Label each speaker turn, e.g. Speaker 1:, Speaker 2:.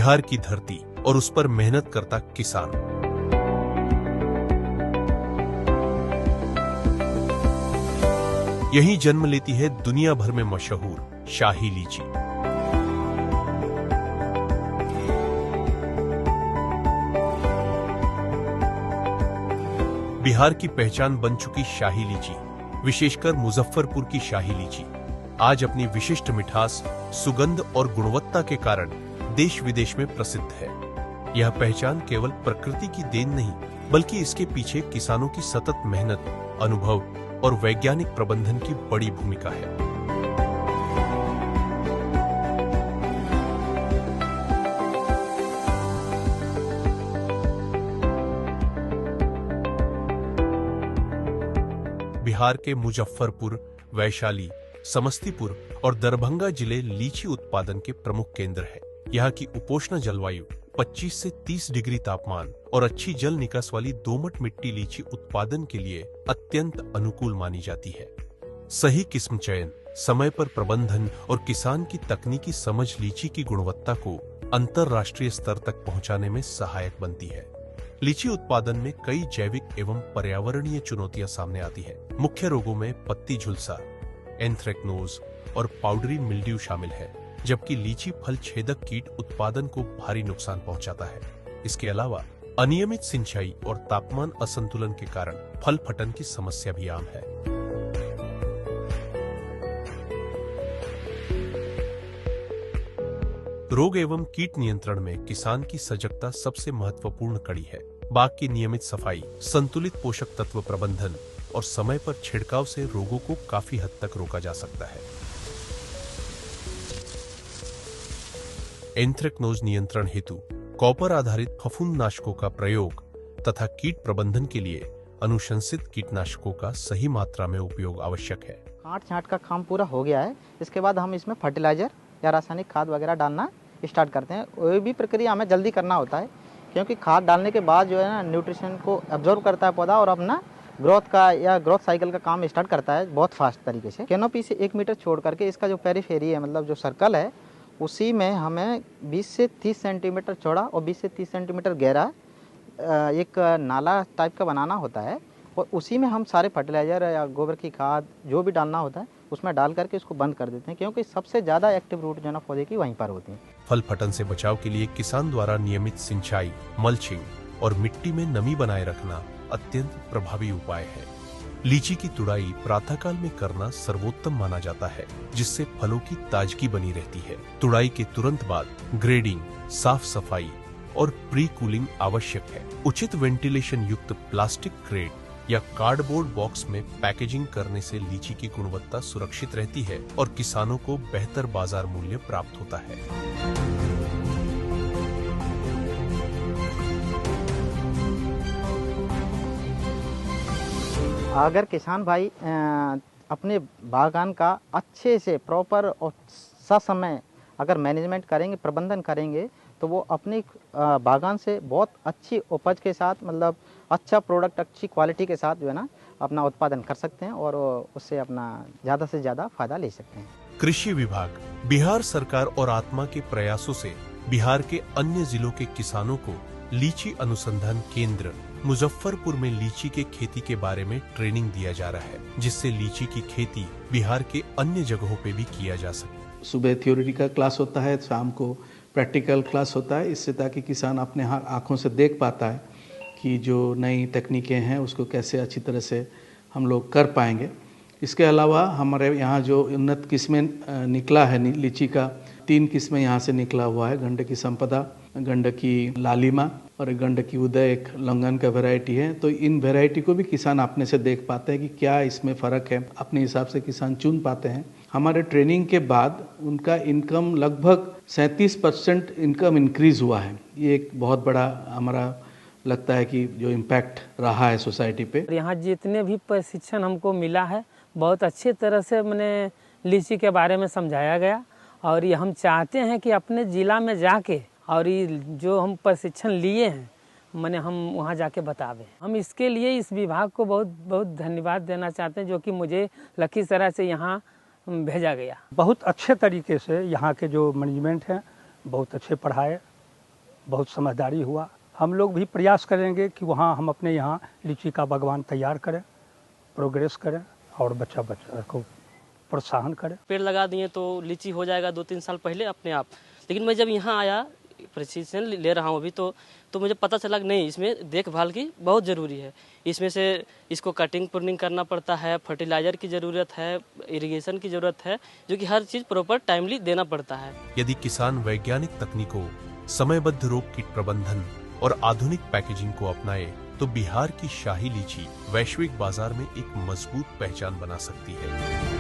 Speaker 1: बिहार की धरती और उस पर मेहनत करता किसान। यहीं जन्म लेती है दुनिया भर में मशहूर शाही लीची। बिहार की पहचान बन चुकी शाही लीची, विशेषकर मुजफ्फरपुर की शाही लीची, आज अपनी विशिष्ट मिठास, सुगंध और गुणवत्ता के कारण देश विदेश में प्रसिद्ध है। यह पहचान केवल प्रकृति की देन नहीं, बल्कि इसके पीछे किसानों की सतत मेहनत, अनुभव और वैज्ञानिक प्रबंधन की बड़ी भूमिका है। बिहार के मुजफ्फरपुर, वैशाली, समस्तीपुर और दरभंगा जिले लीची उत्पादन के प्रमुख केंद्र हैं। यहाँ की उपोष्ण जलवायु 25 से 30 डिग्री तापमान और अच्छी जल निकास वाली दोमट मिट्टी लीची उत्पादन के लिए अत्यंत अनुकूल मानी जाती है। सही किस्म चयन, समय पर प्रबंधन और किसान की तकनीकी समझ लीची की गुणवत्ता को अंतरराष्ट्रीय स्तर तक पहुंचाने में सहायक बनती है। लीची उत्पादन में कई जैविक एवं पर्यावरणीय चुनौतियां सामने आती है। मुख्य रोगों में पत्ती झुलसा, एंथ्रेक्नोज और पाउडरी मिल्ड्यू शामिल है, जबकि लीची फल छेदक कीट उत्पादन को भारी नुकसान पहुंचाता है। इसके अलावा अनियमित सिंचाई और तापमान असंतुलन के कारण फल फटन की समस्या भी आम है। रोग एवं कीट नियंत्रण में किसान की सजगता सबसे महत्वपूर्ण कड़ी है। बाग की नियमित सफाई, संतुलित पोषक तत्व प्रबंधन और समय पर छिड़काव से रोगों को काफी हद तक रोका जा सकता है। एंथ्रेक्नोज नियंत्रण हेतु कॉपर आधारित फफूंदनाशकों का प्रयोग तथा कीट प्रबंधन के लिए अनुशंसित कीटनाशकों का सही मात्रा में उपयोग आवश्यक है।
Speaker 2: काट छांट का काम पूरा हो गया है। इसके बाद हम इसमें फर्टिलाइजर या रासायनिक खाद वगैरह डालना स्टार्ट करते हैं। वो भी प्रक्रिया हमें जल्दी करना होता है, क्योंकि खाद डालने के बाद जो है ना न्यूट्रिशन को एब्जॉर्ब करता है पौधा और अपना ग्रोथ का या ग्रोथ साइकिल का काम स्टार्ट करता है बहुत फास्ट तरीके से। कैनोपी से 1 मीटर छोड़ करके इसका जो पेरिफेरी है, मतलब जो सर्कल है, उसी में हमें 20 से 30 सेंटीमीटर चौड़ा और 20 से 30 सेंटीमीटर गहरा एक नाला टाइप का बनाना होता है, और उसी में हम सारे फर्टिलाइजर या गोबर की खाद जो भी डालना होता है उसमें डाल करके उसको बंद कर देते हैं, क्योंकि सबसे ज़्यादा एक्टिव रूट जो है ना पौधे की वहीं पर होती है।
Speaker 1: फल फटन से बचाव के लिए किसान द्वारा नियमित सिंचाई, मल्चिंग और मिट्टी में नमी बनाए रखना अत्यंत प्रभावी उपाय है। लीची की तुड़ाई प्रातःकाल में करना सर्वोत्तम माना जाता है, जिससे फलों की ताजगी बनी रहती है। तुड़ाई के तुरंत बाद ग्रेडिंग, साफ सफाई और प्री कूलिंग आवश्यक है। उचित वेंटिलेशन युक्त प्लास्टिक क्रेट या कार्डबोर्ड बॉक्स में पैकेजिंग करने से लीची की गुणवत्ता सुरक्षित रहती है और किसानों को बेहतर बाजार मूल्य प्राप्त होता है।
Speaker 2: अगर किसान भाई अपने बागान का अच्छे से प्रॉपर और ससमय अगर मैनेजमेंट करेंगे, प्रबंधन करेंगे, तो वो अपनी बागान से बहुत अच्छी उपज के साथ, मतलब अच्छा प्रोडक्ट, अच्छी क्वालिटी के साथ जो है ना अपना उत्पादन कर सकते हैं और उससे अपना ज़्यादा से ज़्यादा फायदा ले सकते हैं।
Speaker 1: कृषि विभाग, बिहार सरकार और आत्मा के प्रयासों से बिहार के अन्य जिलों के किसानों को लीची अनुसंधान केंद्र मुजफ्फरपुर में लीची के खेती के बारे में ट्रेनिंग दिया जा रहा है, जिससे लीची की खेती बिहार के अन्य जगहों पे भी किया जा सके।
Speaker 3: सुबह थ्योरी का क्लास होता है, शाम को प्रैक्टिकल क्लास होता है, इससे ताकि किसान अपने आँखों से देख पाता है कि जो नई तकनीकें हैं उसको कैसे अच्छी तरह से हम लोग कर पाएंगे। इसके अलावा हमारे यहाँ जो उन्नत किस्में निकला है लीची का, 3 किस्में यहाँ से निकला हुआ है। गंडकी संपदा, गंडकी लालिमा और गंडकी उदय एक लंगन का वैरायटी है। तो इन वैरायटी को भी किसान अपने से देख पाते हैं कि क्या इसमें फ़र्क है, अपने हिसाब से किसान चुन पाते हैं। हमारे ट्रेनिंग के बाद उनका इनकम लगभग 37% इनकम इंक्रीज़ हुआ है। ये एक बहुत बड़ा हमारा लगता है कि जो इम्पैक्ट रहा है सोसाइटी पे।
Speaker 4: यहाँ जितने भी प्रशिक्षण हमको मिला है, बहुत अच्छे तरह से मैंने लीची के बारे में समझाया गया, और ये हम चाहते हैं कि अपने ज़िला में जाके और ये जो हम प्रशिक्षण लिए हैं मैंने हम वहाँ जाके बतावें। हम इसके लिए इस विभाग को बहुत बहुत धन्यवाद देना चाहते हैं, जो कि मुझे लखीसराय से यहाँ भेजा गया।
Speaker 5: बहुत अच्छे तरीके से यहाँ के जो मैनेजमेंट हैं बहुत अच्छे पढ़ाए, बहुत समझदारी हुआ। हम लोग भी प्रयास करेंगे कि वहाँ हम अपने यहाँ लीची का बागवान तैयार करें, प्रोग्रेस करें और बच्चा को प्रोत्साहन करें।
Speaker 6: पेड़ लगा दिए तो लीची हो जाएगा 2-3 साल पहले अपने आप, लेकिन मैं जब यहाँ आया प्रशिक्षण ले रहा हूँ अभी तो मुझे पता चला कि नहीं, इसमें देखभाल की बहुत ज़रूरी है। इसमें से इसको कटिंग प्रूनिंग करना पड़ता है, फर्टिलाइज़र की ज़रूरत है, इरिगेशन की ज़रूरत है, जो कि हर चीज़ प्रॉपर टाइमली देना पड़ता है।
Speaker 1: यदि किसान वैज्ञानिक तकनीकों, समयबद्ध रोग कीट प्रबंधन और आधुनिक पैकेजिंग को अपनाए तो बिहार की शाही लीची वैश्विक बाजार में एक मजबूत पहचान बना सकती है।